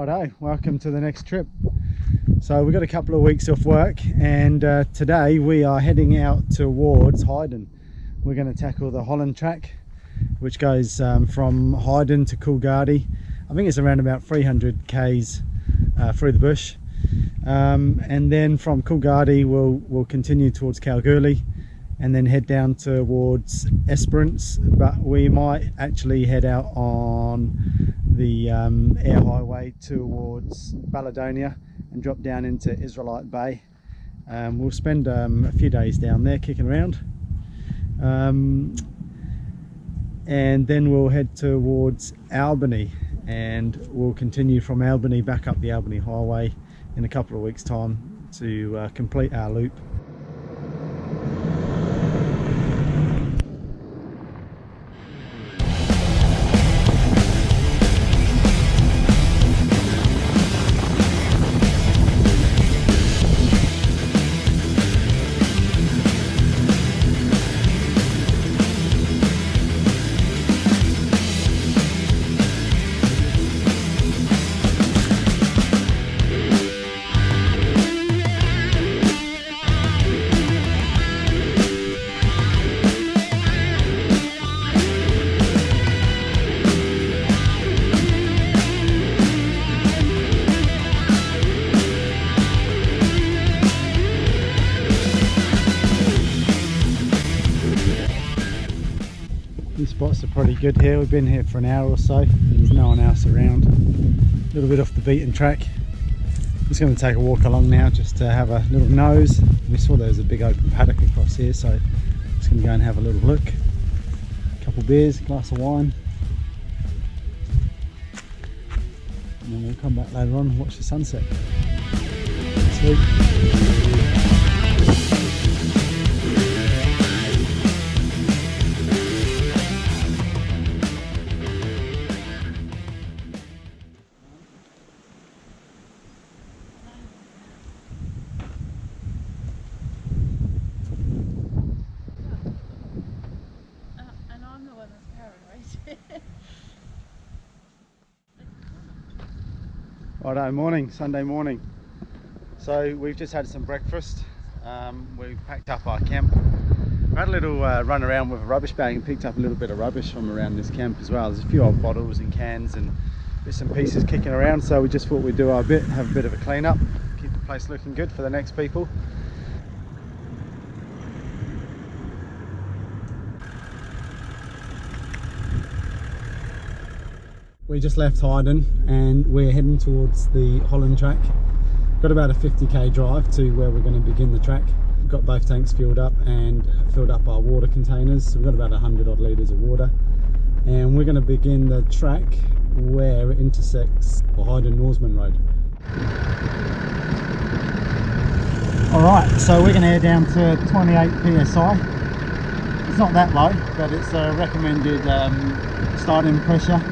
Righto, welcome to the next trip. So we've got a couple of weeks off work, and today we are heading out towards Hayden. We're going to tackle the Holland Track, which goes from Hayden to Kalgoorlie. I think it's around about 300 k's through the bush, and then from Kalgoorlie we'll continue towards Kalgoorlie and then head down towards Esperance, but we might actually head out on the air highway towards Baladonia and drop down into Israelite Bay. We'll spend a few days down there kicking around, and then we'll head towards Albany, and we'll continue from Albany back up the Albany highway in a couple of weeks time to complete our loop. These spots are pretty good here. We've been here for an hour or so. There's no one else around. A little bit off the beaten track. Just going to take a walk along now just to have a little nose. We saw there was a big open paddock across here, so just going to go and have a little look. A couple beers, a glass of wine. And then we'll come back later on and watch the sunset. Sweet. Righto, morning, Sunday morning. So we've just had some breakfast. We've packed up our camp. We had a little run around with a rubbish bag and picked up a little bit of rubbish from around this camp as well. There's a few old bottles and cans and bits and pieces kicking around, so we just thought we'd do our bit, have a bit of a clean up, keep the place looking good for the next people. We just left Hayden and we're heading towards the Holland Track. Got about a 50k drive to where we're going to begin the track. We've got both tanks filled up and filled up our water containers. So we've got about 100 odd litres of water. And we're going to begin the track where it intersects the Hayden Norseman Road. Alright, so we're going to head down to 28 psi. It's not that low, but it's a recommended starting pressure.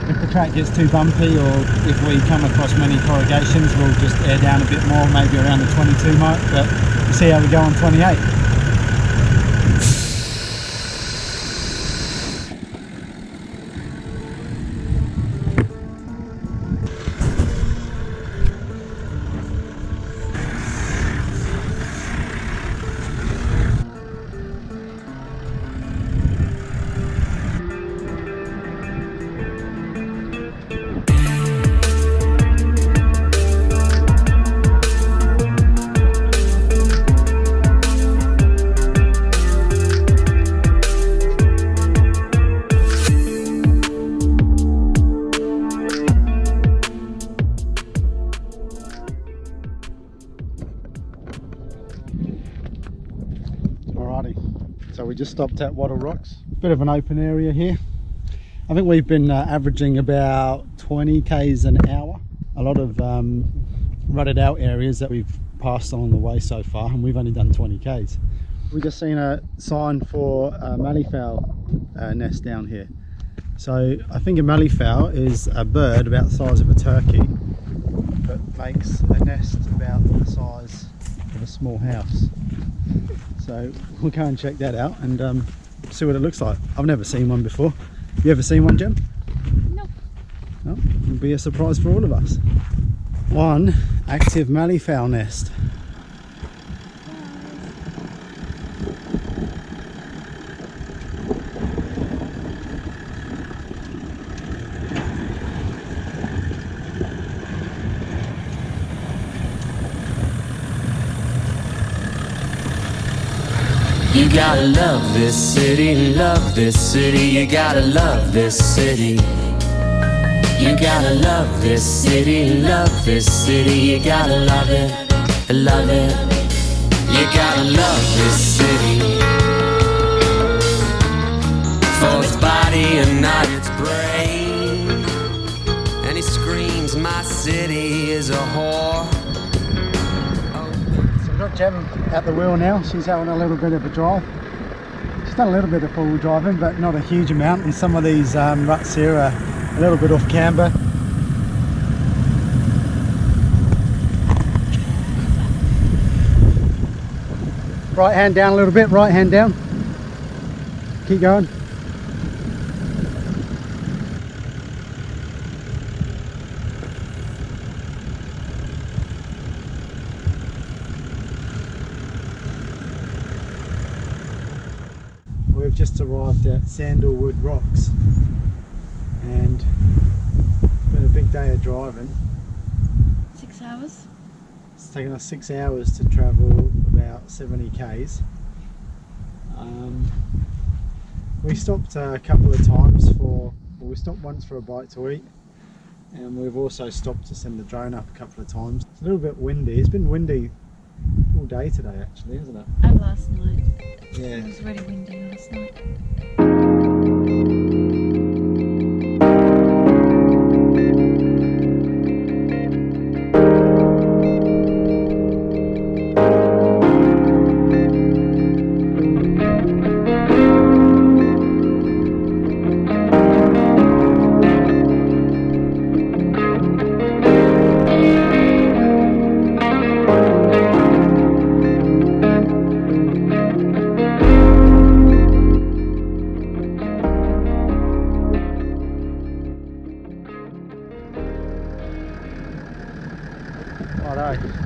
If the track gets too bumpy, or if we come across many corrugations, we'll just air down a bit more, maybe around the 22 mark, but we'll see how we go on 28. So we just stopped at Wattle Rocks. Bit of an open area here. I think we've been averaging about 20 k's an hour. A lot of rutted out areas that we've passed on the way so far, and we've only done 20 k's. We've just seen a sign for a malleefowl nest down here. So I think a malleefowl is a bird about the size of a turkey, but makes a nest about the size of a small house. So we'll go and check that out and see what it looks like. I've never seen one before. You ever seen one, Jem? No. No, it'll be a surprise for all of us. One active malleefowl nest. You gotta love this city, love this city. You gotta love this city. You gotta love this city, love this city. You gotta love it, love it. You gotta love this city for its body and not its brain. And he screams, my city is a whore. Got Gem at the wheel now. She's having a little bit of a drive. She's done a little bit of full driving, but not a huge amount, and some of these ruts here are a little bit off camber. Right hand down a little bit, right hand down. Keep going. We've just arrived at Sandalwood Rocks, and it's been a big day of driving. 6 hours? It's taken us 6 hours to travel about 70 k's. We stopped a couple of times we stopped once for a bite to eat, and we've also stopped to send the drone up a couple of times. It's a little bit windy. It's been windy all day today actually, isn't it? And last night. Yeah. It was really windy last night.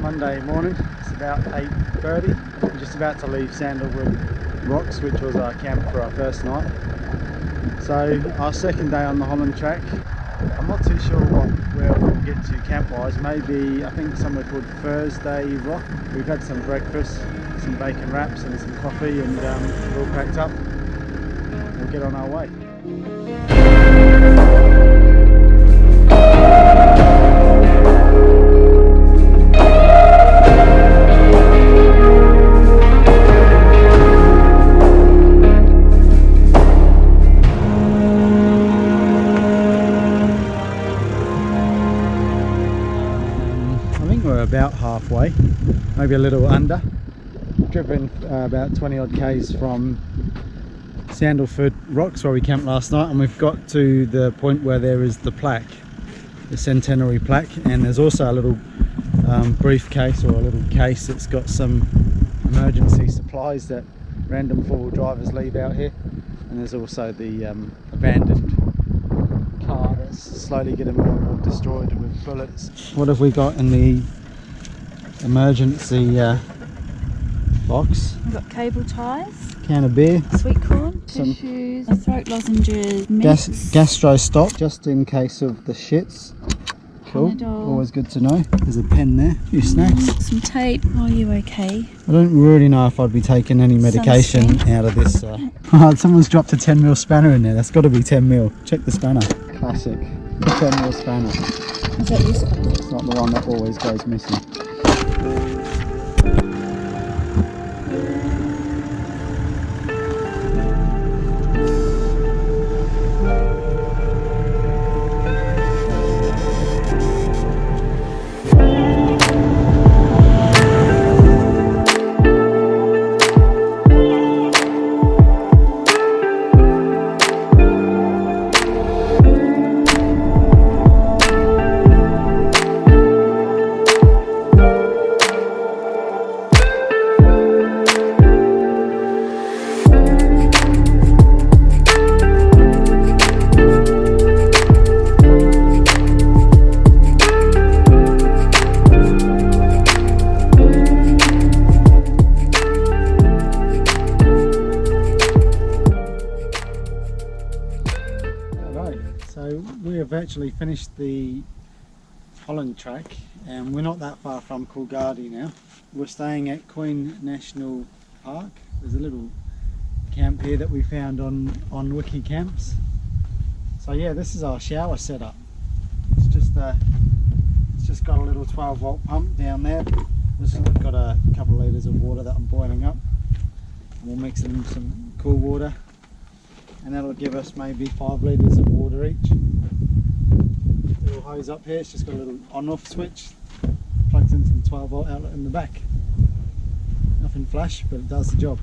Monday morning, it's about 8:30. We're just about to leave Sandalwood Rocks, which was our camp for our first night. So our second day on the Holland Track. I'm not too sure where we'll get to camp wise. Maybe, I think somewhere called Thursday Rock. We've had some breakfast, some bacon wraps and some coffee, and we're all packed up. We'll get on our way. About halfway, maybe a little under. Driven about 20 odd k's from Sandalwood Rocks where we camped last night, and we've got to the point where there is the plaque, the centenary plaque, and there's also a little briefcase or a little case that's got some emergency supplies that random four-wheel drivers leave out here, and there's also the abandoned car that's slowly getting more and more destroyed with bullets. What have we got in the emergency box? We've got cable ties, can of beer, sweet corn, some tissues, throat lozenges, mints, gastro stop just in case of the shits. Cool, Panadol. always good to know. There's a pen there, a few snacks, some tape. Are you okay? I don't really know if I'd be taking any medication Sunscreen. out of this. Oh, someone's dropped a 10mm spanner in there. That's got to be 10mm. Check the spanner. Classic. The 10mm spanner. Is that useful? It's not the one that always goes missing. we have actually finished the Holland Track, and we're not that far from Kalgoorlie now. We're staying at Queen National Park. There's a little camp here that we found on Wiki Camps. So yeah, this is our shower setup. It's just got a little 12-volt pump down there. This has got a couple of litres of water that I'm boiling up. And we'll mix in some cool water, and that'll give us maybe 5 litres of water each. Little hose up here, it's just got a little on-off switch. Plugs into the 12-volt outlet in the back. Nothing flash, but it does the job.